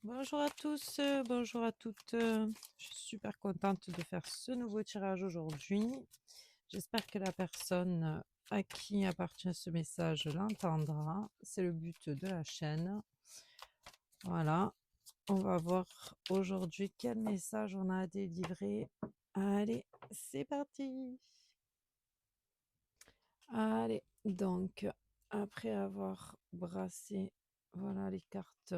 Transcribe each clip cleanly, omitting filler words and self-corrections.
Bonjour à tous, bonjour à toutes. Je suis super contente de faire ce nouveau tirage aujourd'hui. J'espère que la personne à qui appartient ce message l'entendra. C'est le but de la chaîne. Voilà, on va voir aujourd'hui quel message on a à délivrer. Allez, c'est parti. Allez, donc, après avoir brassé, voilà les cartes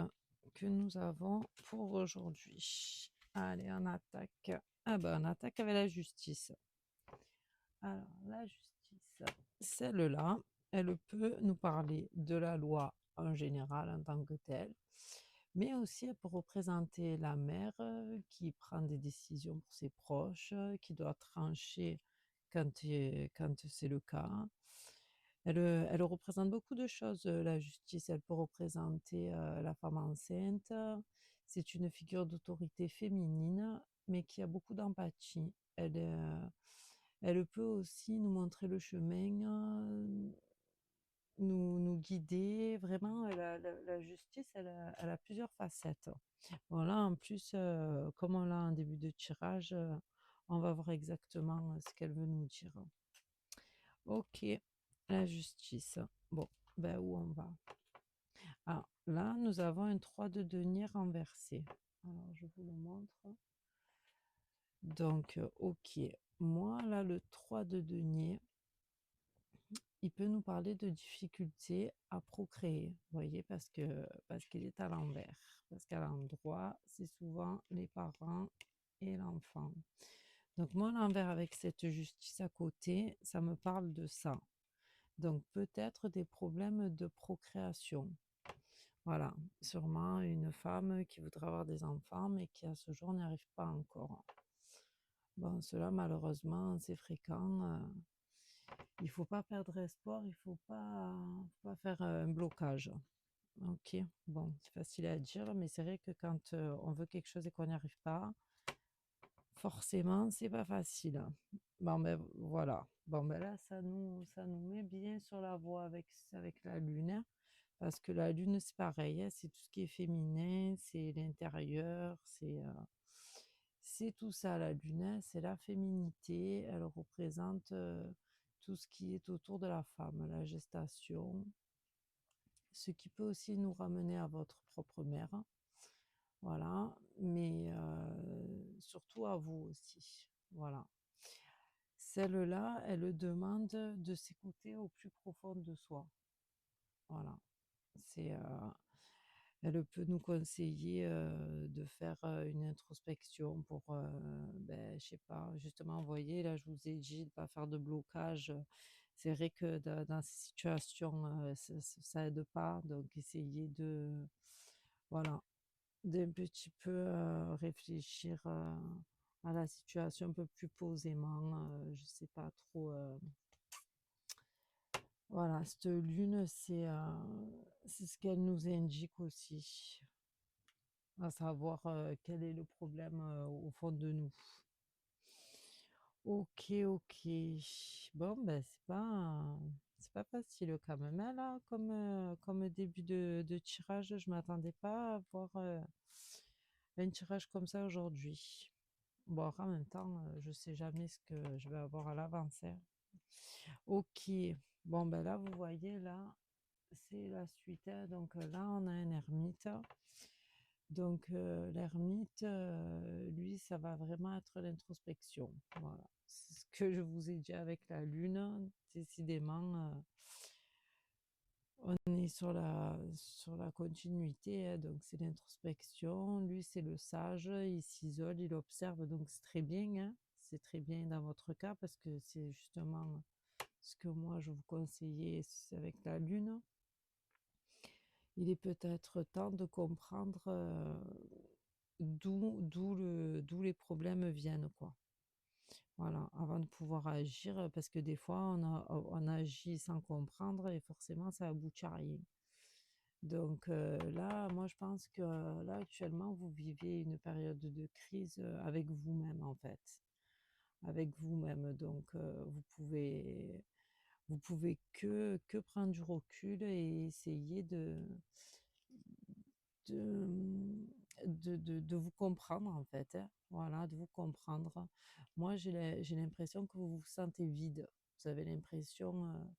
que nous avons pour aujourd'hui. Allez, on attaque. Ah ben, on attaque avec la justice. Alors, la justice, celle-là, elle peut nous parler de la loi en général, en tant que telle, mais aussi elle peut représenter la mère qui prend des décisions pour ses proches, qui doit trancher quand c'est le cas. Elle représente beaucoup de choses, la justice. Elle peut représenter la femme enceinte. C'est une figure d'autorité féminine, mais qui a beaucoup d'empathie. Elle peut aussi nous montrer le chemin, nous guider. Vraiment, la justice, elle a plusieurs facettes. Voilà, en plus, comme on l'a en début de tirage, on va voir exactement ce qu'elle veut nous dire. Ok, la justice. Bon, ben où on va? Ah, là, nous avons un 3 de denier renversé. Alors, je vous le montre. Donc, ok. Moi, là, le 3 de denier, il peut nous parler de difficultés à procréer. Vous voyez, parce qu'il est à l'envers. Parce qu'à l'endroit, c'est souvent les parents et l'enfant. Donc, moi, à l'envers, avec cette justice à côté, ça me parle de ça. Donc, peut-être des problèmes de procréation. Voilà, sûrement une femme qui voudrait avoir des enfants, mais qui à ce jour n'y arrive pas encore. Bon, cela, malheureusement, c'est fréquent. Il faut pas perdre espoir, faut pas faire un blocage. Ok, bon, c'est facile à dire, mais c'est vrai que quand on veut quelque chose et qu'on n'y arrive pas, forcément, c'est pas facile. Bon, ben voilà. Bon, ben là, ça nous met bien sur la voie avec la lune. Parce que la lune, c'est pareil, hein, c'est tout ce qui est féminin, c'est l'intérieur, c'est tout ça, la lune, hein, c'est la féminité. Elle représente tout ce qui est autour de la femme, la gestation, ce qui peut aussi nous ramener à votre propre mère. Voilà, mais surtout à vous aussi. Voilà. Celle-là, elle demande de s'écouter au plus profond de soi. Voilà. C'est, elle peut nous conseiller de faire une introspection pour, ben, je sais pas, justement, vous voyez, là, je vous ai dit de ne pas faire de blocage. C'est vrai que dans ces situations, ça aide pas. Donc, essayez voilà, d'un petit peu réfléchir à la situation un peu plus posément. Je sais pas trop. Voilà, cette lune, c'est ce qu'elle nous indique aussi, à savoir quel est le problème au fond de nous. Ok, ok. Bon, ben, c'est pas facile quand même, hein, là, comme début de tirage. Je m'attendais pas à avoir un tirage comme ça aujourd'hui. Bon, en même temps, je sais jamais ce que je vais avoir à l'avance, hein. Ok. Bon, ben là, vous voyez, là, c'est la suite, hein. Donc là, on a un ermite. Donc l'ermite, lui, ça va vraiment être l'introspection. Voilà. C'est ce que je vous ai dit avec la lune. Décidément, on est sur la continuité, hein. Donc c'est l'introspection. Lui, c'est le sage. Il s'isole, il observe. Donc c'est très bien, hein. C'est très bien dans votre cas parce que c'est justement ce que moi je vous conseillais avec la lune. Il est peut-être temps de comprendre d'où les problèmes viennent, quoi. Voilà, avant de pouvoir agir, parce que des fois, on agit sans comprendre et forcément, ça aboutit à rien. Donc là, moi, je pense que là, actuellement, vous vivez une période de crise avec vous-même, en fait. Avec vous-même. Donc, vous pouvez que prendre du recul et essayer de, de vous comprendre en fait, hein. Voilà, de vous comprendre. Moi, j'ai l'impression que vous vous sentez vide. Vous avez l'impression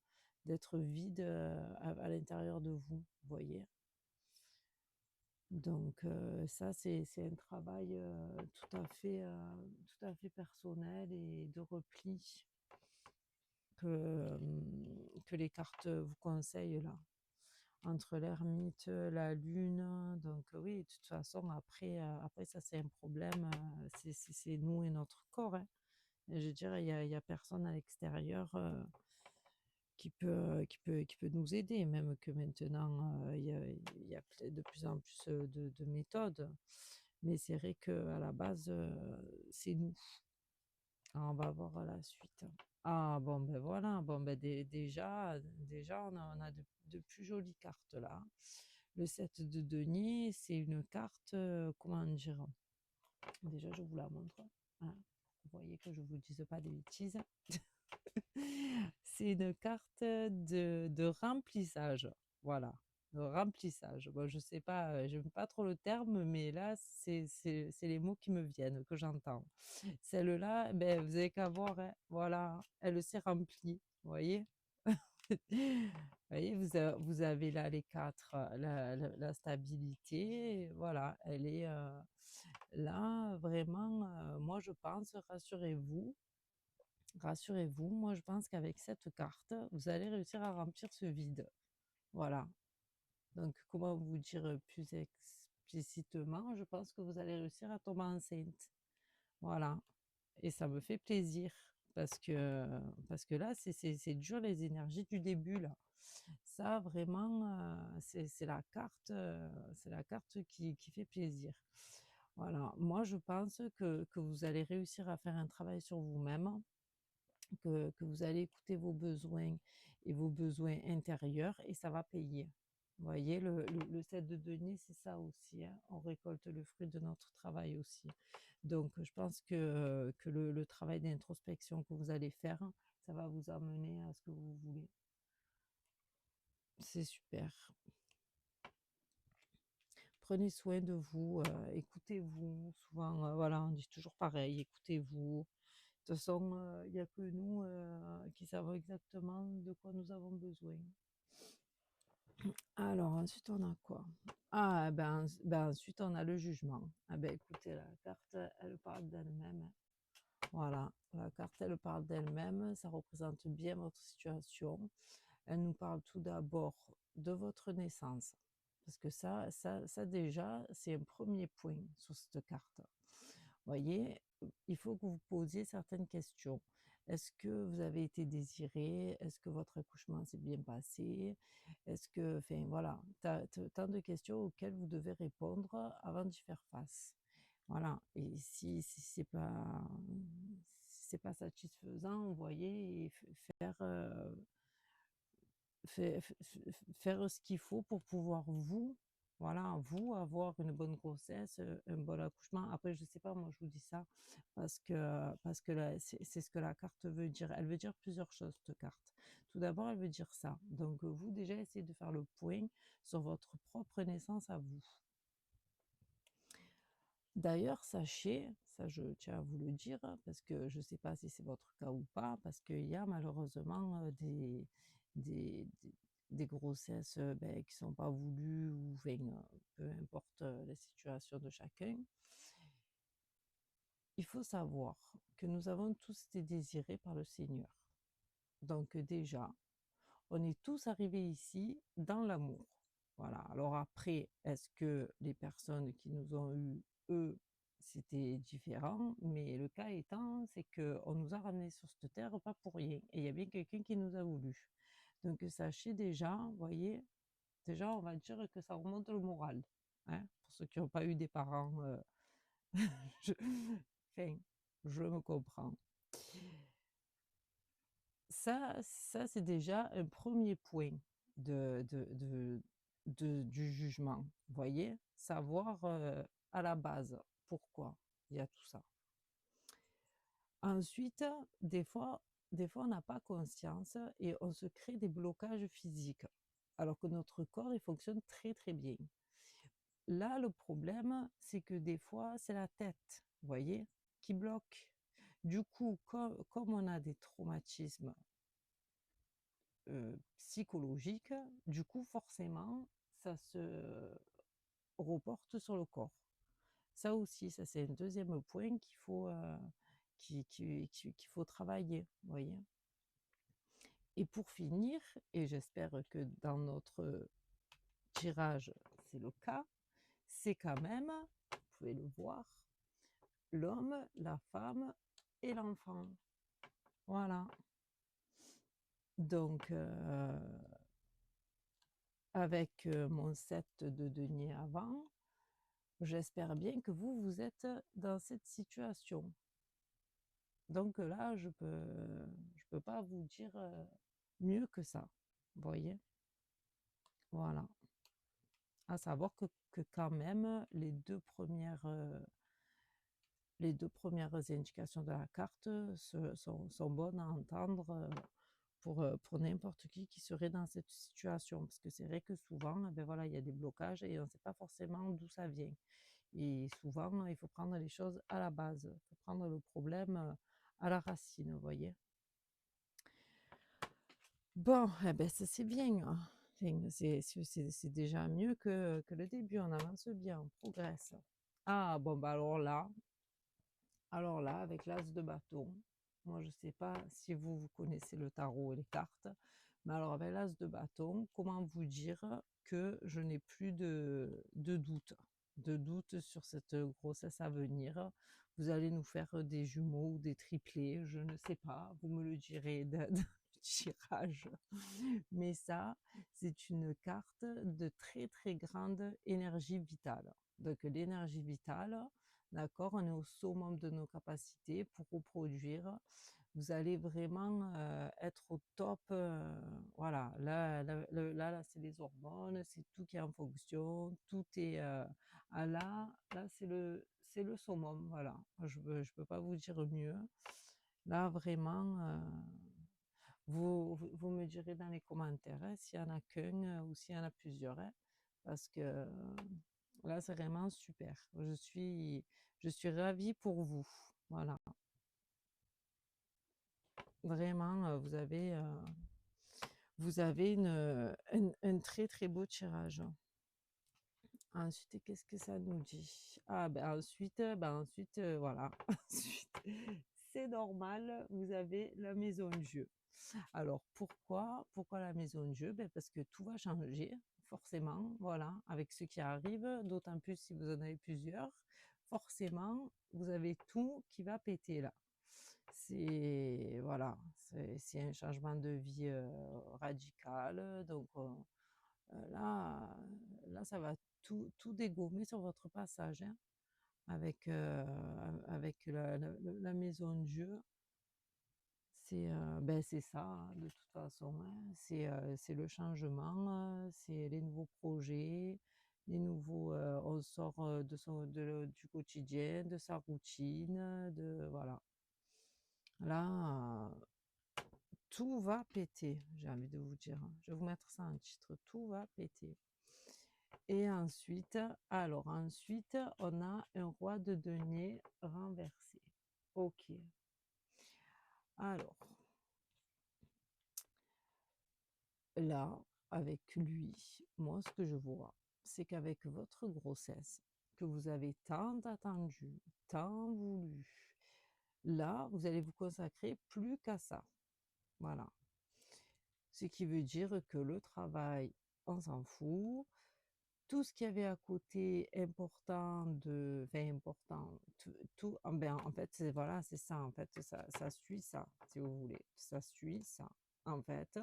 d'être vide à l'intérieur de vous, vous voyez? Donc ça, c'est un travail tout à fait personnel et de repli que les cartes vous conseillent là. Entre l'ermite, la lune, donc oui, de toute façon, après ça, c'est un problème, c'est nous et notre corps, hein. Et je veux dire, il y a personne à l'extérieur qui peut nous aider, même que maintenant, il y a de plus en plus de méthodes. Mais c'est vrai qu'à la base, c'est nous. Ah, on va voir la suite. Ah bon, ben voilà, bon, ben déjà on a de plus jolies cartes là. Le 7 de denier, c'est une carte, comment dire? Déjà, je vous la montre, hein, pour que vous voyez que je vous dise pas des bêtises. C'est une carte de remplissage. Voilà, de remplissage. Bon, je sais pas, j'aime pas trop le terme, mais là, c'est les mots qui me viennent, que j'entends. Celle-là, ben, vous avez qu'à voir, hein, voilà, elle s'est remplie, vous voyez? Vous voyez, vous avez là les quatre, la stabilité, voilà, elle est là, vraiment, moi je pense, rassurez-vous, moi je pense qu'avec cette carte, vous allez réussir à remplir ce vide. Voilà. Donc, comment vous dire plus explicitement, je pense que vous allez réussir à tomber enceinte. Voilà. Et ça me fait plaisir parce que là, c'est dur les énergies du début, là. Ça, vraiment, c'est la carte qui fait plaisir. Voilà. Moi, je pense que vous allez réussir à faire un travail sur vous-même, que vous allez écouter vos besoins et vos besoins intérieurs et ça va payer. Vous voyez, le 7 de denier, c'est ça aussi, hein. On récolte le fruit de notre travail aussi. Donc, je pense que le travail d'introspection que vous allez faire, ça va vous amener à ce que vous voulez. C'est super. Prenez soin de vous, écoutez-vous. Souvent, voilà, on dit toujours pareil, écoutez-vous. De toute façon, il n'y a que nous qui savons exactement de quoi nous avons besoin. Alors, ensuite, on a quoi? Ah, ben, ensuite, on a le jugement. Ah ben, écoutez, la carte, elle parle d'elle-même. Voilà, la carte, elle parle d'elle-même. Ça représente bien votre situation. Elle nous parle tout d'abord de votre naissance. Parce que ça déjà, c'est un premier point sur cette carte. Voyez, il faut que vous posiez certaines questions. Est-ce que vous avez été désiré? Est-ce que votre accouchement s'est bien passé? Est-ce que, enfin voilà, tant de questions auxquelles vous devez répondre avant d'y faire face. Voilà. Et si c'est pas satisfaisant, vous voyez, et faire faire ce qu'il faut pour pouvoir vous, voilà, vous avoir une bonne grossesse, un bon accouchement. Après, je sais pas, moi je vous dis ça parce que là, c'est ce que la carte veut dire. Elle veut dire plusieurs choses, cette carte. Tout d'abord, elle veut dire ça. Donc, vous déjà essayez de faire le point sur votre propre naissance à vous. D'ailleurs, sachez, ça je tiens à vous le dire, parce que je ne sais pas si c'est votre cas ou pas, parce qu'il y a malheureusement des, des- des grossesses ben, qui ne sont pas voulues, ou enfin, peu importe la situation de chacun. Il faut savoir que nous avons tous été désirés par le Seigneur. Donc déjà, on est tous arrivés ici dans l'amour. Voilà. Alors après, est-ce que les personnes qui nous ont eu, eux, c'était différent, mais le cas étant, c'est qu'on nous a ramenés sur cette terre pas pour rien. Et il y a bien quelqu'un qui nous a voulu. Donc sachez déjà, vous voyez, déjà on va dire que ça remonte le moral, hein, pour ceux qui n'ont pas eu des parents. je, enfin, je me comprends. Ça c'est déjà un premier point de, de, de, du jugement. Vous voyez, savoir à la base pourquoi il y a tout ça. Ensuite, des fois on n'a pas conscience et on se crée des blocages physiques, alors que notre corps il fonctionne très très bien. Là, le problème, c'est que des fois, c'est la tête, vous voyez, qui bloque. Du coup, comme on a des traumatismes psychologiques, du coup, forcément, ça se reporte sur le corps. Ça aussi, ça c'est un deuxième point qu'il faut, qu'il faut travailler, vous voyez. Et pour finir, et j'espère que dans notre tirage, c'est le cas, c'est quand même, vous pouvez le voir, l'homme, la femme et l'enfant. Voilà. Donc, avec mon 7 de denier avant, j'espère bien que vous, vous êtes dans cette situation. Donc là, je peux pas vous dire mieux que ça. Vous voyez? Voilà. À savoir que quand même, les deux premières indications de la carte sont bonnes à entendre pour n'importe qui serait dans cette situation. Parce que c'est vrai que souvent, ben voilà, il y a des blocages et on ne sait pas forcément d'où ça vient. Et souvent, il faut prendre les choses à la base. Il faut prendre le problème à la racine, vous voyez. Bon, eh ben, ça c'est bien, hein. Enfin, c'est déjà mieux que le début. On avance bien, on progresse. Ah, bon, bah alors là, avec l'as de bâton, moi je sais pas si vous connaissez le tarot et les cartes, mais alors avec l'as de bâton, comment vous dire que je n'ai plus de doute sur cette grossesse à venir. Vous allez nous faire des jumeaux ou des triplés, je ne sais pas, vous me le direz dans le tirage. Mais ça, c'est une carte de très très grande énergie vitale. Donc l'énergie vitale, d'accord, on est au summum de nos capacités pour reproduire. Vous allez vraiment être au top. Voilà, là, c'est les hormones, c'est tout qui est en fonction, tout est là, c'est le summum. Voilà, je peux pas vous dire mieux. Là, vraiment, vous me direz dans les commentaires s'il y en a qu'un ou s'il y en a plusieurs, hein, parce que là, c'est vraiment super. Je suis ravie pour vous. Voilà, vraiment, vous avez un très très beau tirage. Ensuite, qu'est-ce que ça nous dit? Ah, ensuite, voilà. Ensuite, c'est normal, vous avez la maison de jeu. Alors pourquoi la maison de jeu? Ben, parce que tout va changer, forcément, voilà, avec ce qui arrive, d'autant plus si vous en avez plusieurs, forcément, vous avez tout qui va péter là. C'est voilà, c'est un changement de vie radical, donc là, ça va tout dégommer sur votre passage, hein, avec la maison de jeu. C'est ça, hein, de toute façon, hein. C'est le changement, c'est les nouveaux projets, les nouveaux, on sort du quotidien, de sa routine, voilà. Là, tout va péter, j'ai envie de vous dire, hein. Je vais vous mettre ça en titre, tout va péter. Et ensuite, on a un roi de denier renversé. Ok. Alors, là, avec lui, moi, ce que je vois, c'est qu'avec votre grossesse, que vous avez tant attendu, tant voulu, là, vous allez vous consacrer plus qu'à ça. Voilà. Ce qui veut dire que le travail, on s'en fout. Tout ce qu'il y avait à côté important, tout, en fait, voilà, c'est ça, en fait, ça suit ça, si vous voulez, ça suit ça. En fait,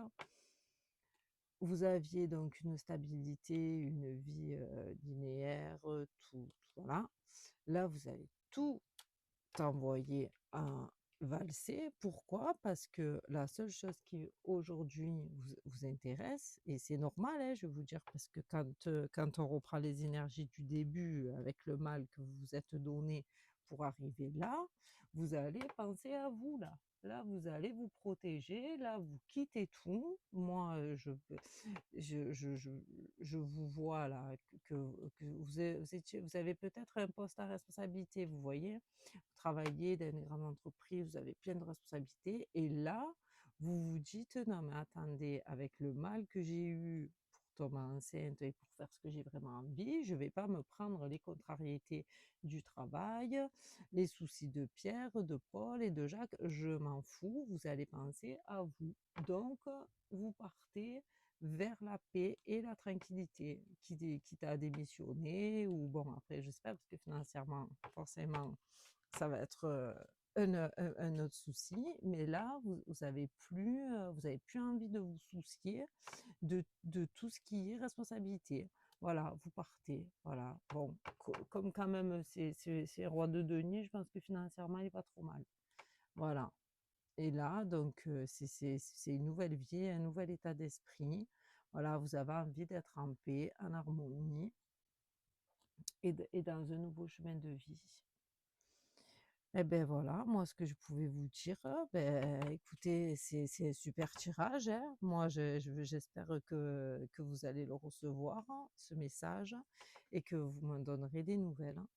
vous aviez donc une stabilité, une vie linéaire, voilà. Là, vous allez tout envoyer à valser. Pourquoi? Parce que la seule chose qui aujourd'hui vous intéresse, et c'est normal, hein, je vais vous dire, parce que quand on reprend les énergies du début avec le mal que vous vous êtes donné pour arriver là, vous allez penser à vous là. Là, vous allez vous protéger, là, vous quittez tout. Moi, je je vous vois là que vous avez peut-être un poste à responsabilité, vous voyez? Vous travaillez dans une grande entreprise, vous avez plein de responsabilités et là, vous vous dites: «Non mais attendez, avec le mal que j'ai eu pour tomber enceinte et pour faire ce que j'ai vraiment envie, je vais pas me prendre les contrariétés du travail, les soucis de Pierre, de Paul et de Jacques, je m'en fous, vous allez penser à vous». Donc vous partez vers la paix et la tranquillité, quitte à démissionner ou bon après je sais pas parce que financièrement forcément ça va être, un autre souci, mais là vous avez plus envie de vous soucier de tout ce qui est responsabilité. Voilà, vous partez, voilà. Bon, comme quand même c'est roi de denier, je pense que financièrement il est pas trop mal. Voilà. Et là, donc, c'est une nouvelle vie, un nouvel état d'esprit. Voilà, vous avez envie d'être en paix, en harmonie et dans un nouveau chemin de vie. Et ben voilà, moi ce que je pouvais vous dire, écoutez, c'est un super tirage, hein. Moi j'espère que vous allez le recevoir, hein, ce message, et que vous me donnerez des nouvelles, hein.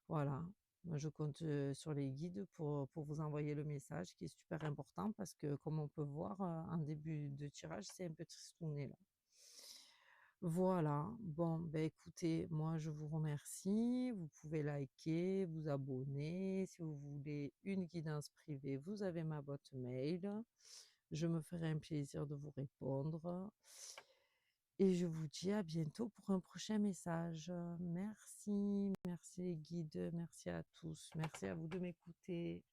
Voilà. Moi je compte, sur les guides pour vous envoyer le message qui est super important parce que comme on peut voir, en début de tirage, c'est un peu tristouné là. Voilà, bon, ben écoutez, moi je vous remercie. Vous pouvez liker, vous abonner. Si vous voulez une guidance privée, vous avez ma boîte mail. Je me ferai un plaisir de vous répondre. Et je vous dis à bientôt pour un prochain message. Merci, merci les guides, merci à tous, merci à vous de m'écouter.